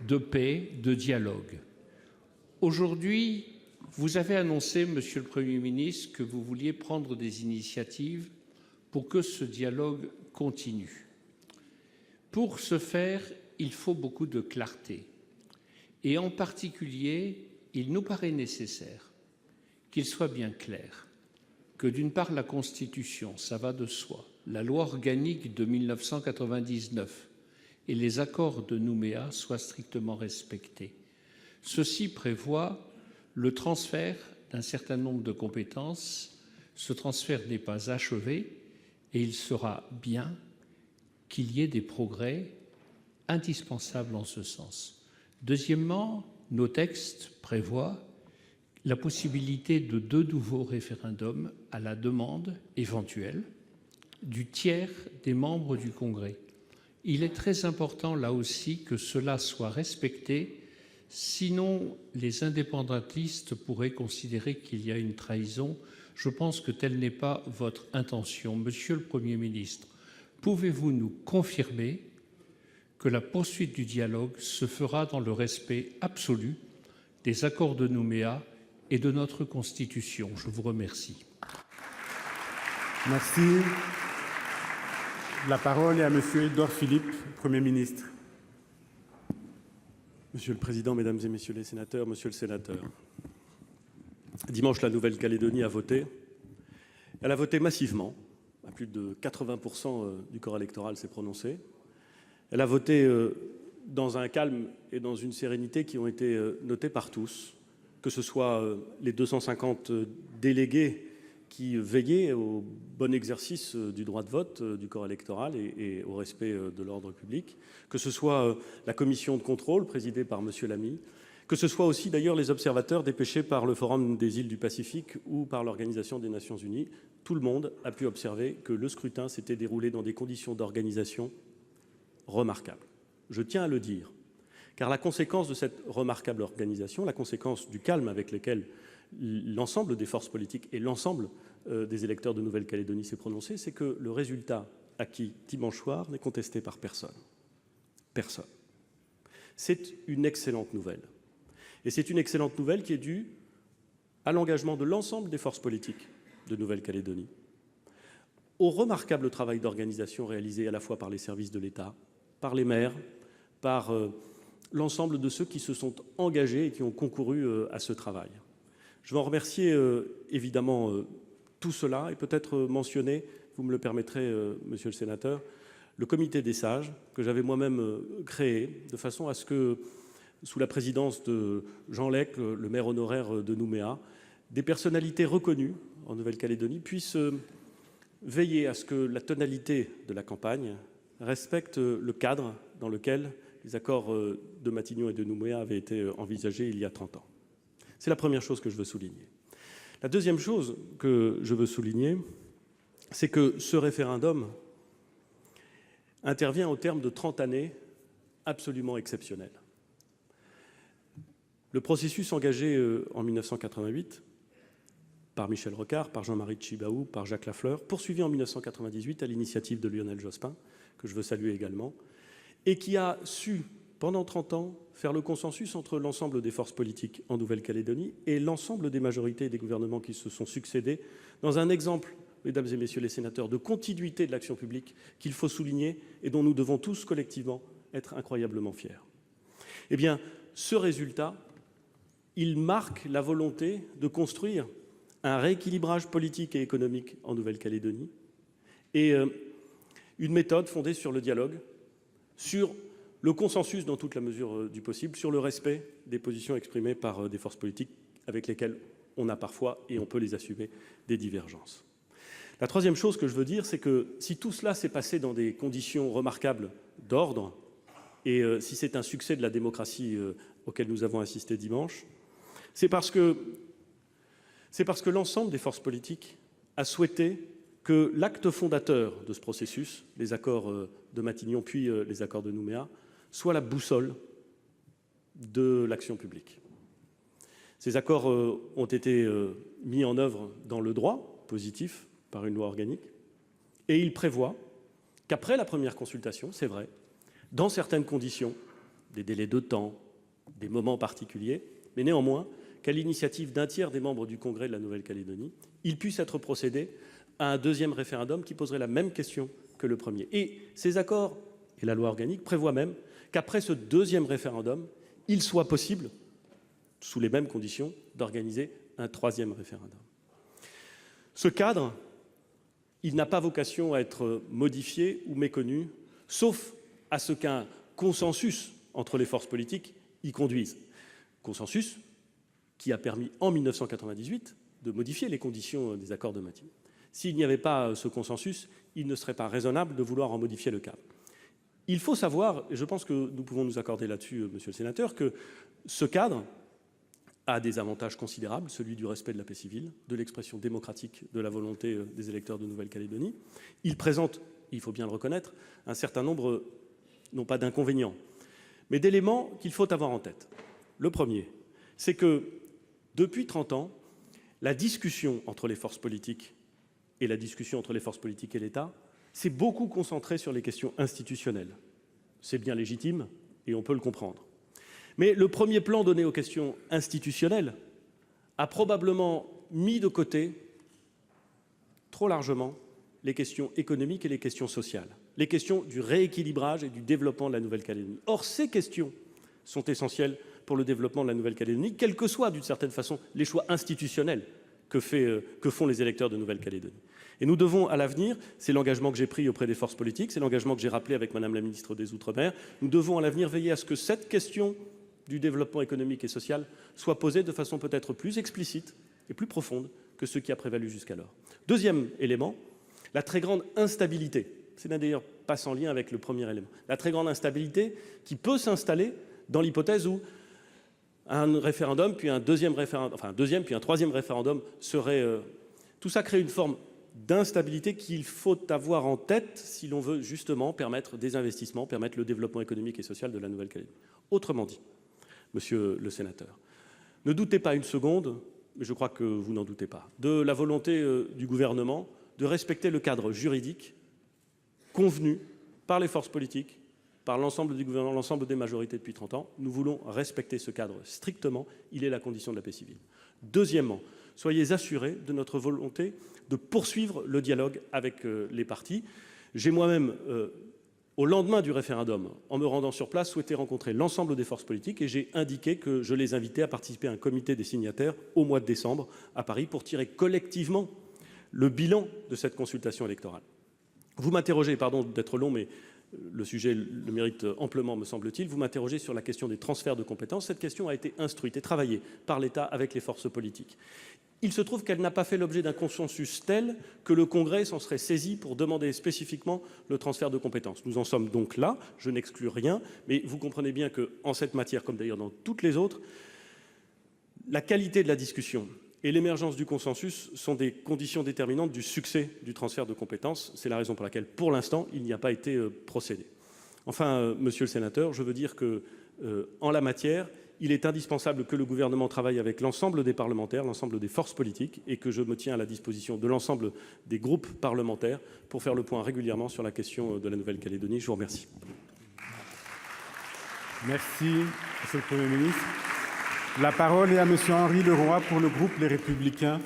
de paix, de dialogue. Aujourd'hui, vous avez annoncé, Monsieur le Premier ministre, que vous vouliez prendre des initiatives pour que ce dialogue continue. Pour ce faire, il faut beaucoup de clarté. Et en particulier, il nous paraît nécessaire qu'il soit bien clair que, d'une part, la Constitution, ça va de soi, la loi organique de 1999 et les accords de Nouméa soient strictement respectés. Ceci prévoit le transfert d'un certain nombre de compétences. Ce transfert n'est pas achevé et il sera bien qu'il y ait des progrès indispensables en ce sens. Deuxièmement, nos textes prévoient la possibilité de 2 nouveaux référendums à la demande éventuelle du tiers des membres du Congrès. Il est très important, là aussi, que cela soit respecté, sinon les indépendantistes pourraient considérer qu'il y a une trahison. Je pense que telle n'est pas votre intention. Monsieur le Premier ministre, pouvez-vous nous confirmer que la poursuite du dialogue se fera dans le respect absolu des accords de Nouméa et de notre Constitution? Je vous remercie. Merci. La parole est à Monsieur Édouard Philippe, Premier ministre. Monsieur le Président, Mesdames et Messieurs les sénateurs, Monsieur le sénateur, dimanche, la Nouvelle-Calédonie a voté. Elle a voté massivement. À plus de 80% du corps électoral s'est prononcé. Elle a voté dans un calme et dans une sérénité qui ont été notés par tous, que ce soit les 250 délégués qui veillaient au bon exercice du droit de vote du corps électoral et au respect de l'ordre public, que ce soit la commission de contrôle présidée par M. Lamy, que ce soit aussi d'ailleurs les observateurs dépêchés par le Forum des îles du Pacifique ou par l'Organisation des Nations Unies. Tout le monde a pu observer que le scrutin s'était déroulé dans des conditions d'organisation remarquables. Je tiens à le dire, car la conséquence de cette remarquable organisation, la conséquence du calme avec lequel l'ensemble des forces politiques et l'ensemble des électeurs de Nouvelle-Calédonie s'est prononcé, c'est que le résultat acquis dimanche soir n'est contesté par personne. Personne. C'est une excellente nouvelle. Et c'est une excellente nouvelle qui est due à l'engagement de l'ensemble des forces politiques de Nouvelle-Calédonie, au remarquable travail d'organisation réalisé à la fois par les services de l'État, par les maires, par l'ensemble de ceux qui se sont engagés et qui ont concouru à ce travail. Je veux en remercier évidemment tout cela et peut-être mentionner, vous me le permettrez, monsieur le sénateur, le comité des sages que j'avais moi-même créé de façon à ce que, sous la présidence de Jean Lec, le maire honoraire de Nouméa, des personnalités reconnues en Nouvelle-Calédonie puissent veiller à ce que la tonalité de la campagne respecte le cadre dans lequel les accords de Matignon et de Nouméa avaient été envisagés il y a 30 ans. C'est la première chose que je veux souligner. La deuxième chose que je veux souligner, c'est que ce référendum intervient au terme de 30 années absolument exceptionnelles. Le processus engagé en 1988 par Michel Rocard, par Jean-Marie Tjibaou, par Jacques Lafleur, poursuivi en 1998 à l'initiative de Lionel Jospin, que je veux saluer également, et qui a su, pendant 30 ans, faire le consensus entre l'ensemble des forces politiques en Nouvelle-Calédonie et l'ensemble des majorités et des gouvernements qui se sont succédés, dans un exemple, mesdames et messieurs les sénateurs, de continuité de l'action publique qu'il faut souligner et dont nous devons tous collectivement être incroyablement fiers. Eh bien, ce résultat, il marque la volonté de construire un rééquilibrage politique et économique en Nouvelle-Calédonie et une méthode fondée sur le dialogue, sur le consensus dans toute la mesure du possible, sur le respect des positions exprimées par des forces politiques avec lesquelles on a parfois, et on peut les assumer, des divergences. La troisième chose que je veux dire, c'est que si tout cela s'est passé dans des conditions remarquables d'ordre, et si c'est un succès de la démocratie auquel nous avons assisté dimanche, c'est parce que l'ensemble des forces politiques a souhaité que l'acte fondateur de ce processus, les accords de Matignon puis les accords de Nouméa, soit la boussole de l'action publique. Ces accords ont été mis en œuvre dans le droit positif par une loi organique et ils prévoient qu'après la première consultation, c'est vrai, dans certaines conditions, des délais de temps, des moments particuliers, mais néanmoins qu'à l'initiative d'un tiers des membres du Congrès de la Nouvelle-Calédonie, il puisse être procédé à un deuxième référendum qui poserait la même question que le premier. Et ces accords et la loi organique prévoient même qu'après ce deuxième référendum, il soit possible, sous les mêmes conditions, d'organiser un troisième référendum. Ce cadre, il n'a pas vocation à être modifié ou méconnu, sauf à ce qu'un consensus entre les forces politiques y conduise. Consensus qui a permis, en 1998, de modifier les conditions des accords de maintien. S'il n'y avait pas ce consensus, il ne serait pas raisonnable de vouloir en modifier le cadre. Il faut savoir, et je pense que nous pouvons nous accorder là-dessus, monsieur le sénateur, que ce cadre a des avantages considérables, celui du respect de la paix civile, de l'expression démocratique de la volonté des électeurs de Nouvelle-Calédonie. Il présente, il faut bien le reconnaître, un certain nombre, non pas d'inconvénients, mais d'éléments qu'il faut avoir en tête. Le premier, c'est que depuis 30 ans, la discussion entre les forces politiques et la discussion entre les forces politiques et l'État s'est beaucoup concentrée sur les questions institutionnelles. C'est bien légitime et on peut le comprendre. Mais le premier plan donné aux questions institutionnelles a probablement mis de côté, trop largement, les questions économiques et les questions sociales, les questions du rééquilibrage et du développement de la Nouvelle-Calédonie. Or, ces questions sont essentielles pour le développement de la Nouvelle-Calédonie, quels que soient, d'une certaine façon, les choix institutionnels que font les électeurs de Nouvelle-Calédonie. Et nous devons, à l'avenir, c'est l'engagement que j'ai pris auprès des forces politiques, c'est l'engagement que j'ai rappelé avec Madame la ministre des Outre-mer, nous devons à l'avenir veiller à ce que cette question du développement économique et social soit posée de façon peut-être plus explicite et plus profonde que ce qui a prévalu jusqu'alors. Deuxième élément, la très grande instabilité. C'est d'ailleurs pas sans lien avec le premier élément. La très grande instabilité qui peut s'installer dans l'hypothèse où un référendum, puis un deuxième référendum, enfin un deuxième, puis un troisième référendum serait... Tout ça crée une forme d'instabilité qu'il faut avoir en tête si l'on veut justement permettre des investissements, permettre le développement économique et social de la Nouvelle-Calédonie. Autrement dit, monsieur le sénateur, ne doutez pas une seconde, mais je crois que vous n'en doutez pas, de la volonté du gouvernement de respecter le cadre juridique convenu par les forces politiques, par l'ensemble du gouvernement, l'ensemble des majorités depuis 30 ans. Nous voulons respecter ce cadre strictement. Il est la condition de la paix civile. Deuxièmement, soyez assurés de notre volonté de poursuivre le dialogue avec les partis. J'ai moi-même, au lendemain du référendum, en me rendant sur place, souhaité rencontrer l'ensemble des forces politiques et j'ai indiqué que je les invitais à participer à un comité des signataires au mois de décembre à Paris pour tirer collectivement le bilan de cette consultation électorale. Vous m'interrogez, pardon d'être long, mais le sujet le mérite amplement, me semble-t-il, vous m'interrogez sur la question des transferts de compétences. Cette question a été instruite et travaillée par l'État avec les forces politiques. Il se trouve qu'elle n'a pas fait l'objet d'un consensus tel que le Congrès s'en serait saisi pour demander spécifiquement le transfert de compétences. Nous en sommes donc là, je n'exclus rien, mais vous comprenez bien qu'en cette matière, comme d'ailleurs dans toutes les autres, la qualité de la discussion et l'émergence du consensus sont des conditions déterminantes du succès du transfert de compétences. C'est la raison pour laquelle, pour l'instant, il n'y a pas été procédé. Enfin, monsieur le sénateur, je veux dire que, en la matière, il est indispensable que le gouvernement travaille avec l'ensemble des parlementaires, l'ensemble des forces politiques, et que je me tiens à la disposition de l'ensemble des groupes parlementaires pour faire le point régulièrement sur la question de la Nouvelle-Calédonie. Je vous remercie. Merci, Monsieur le Premier ministre. La parole est à Monsieur Henri Leroy pour le groupe Les Républicains.